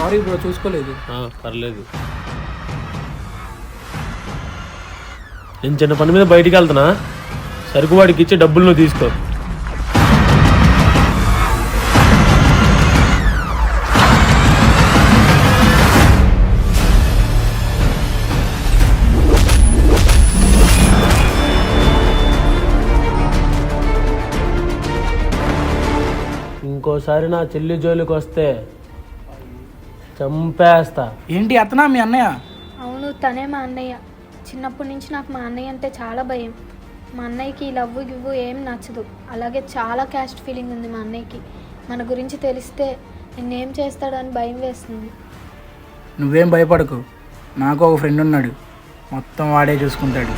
Sorry bro, చూసుకోలేదు. పర్లేదు. నేను చిన్న పని మీద బయటికి వెళ్తున్నా, సరుకు వాడికి ఇచ్చి డబ్బులు నువ్వు తీసుకో. ఇంకోసారి నా చెల్లి జోలికి వస్తే చంపేస్తా. ఏంటి అతనా మీ అన్నయ్య? అవును, తనే మా అన్నయ్య. చిన్నప్పటి నుంచి నాకు మా అన్నయ్య అంటే చాలా భయం. మా అన్నయ్యకి లవ్వు గివ్వు ఏం నచ్చదు. అలాగే చాలా క్యాస్ట్ ఫీలింగ్ ఉంది మా అన్నయ్యకి. మన గురించి తెలిస్తే నిన్నేం చేస్తాడని భయం వేస్తుంది. నువ్వేం భయపడకు, నాకు ఒక ఫ్రెండ్ ఉన్నాడు, మొత్తం వాడే చూసుకుంటాడు.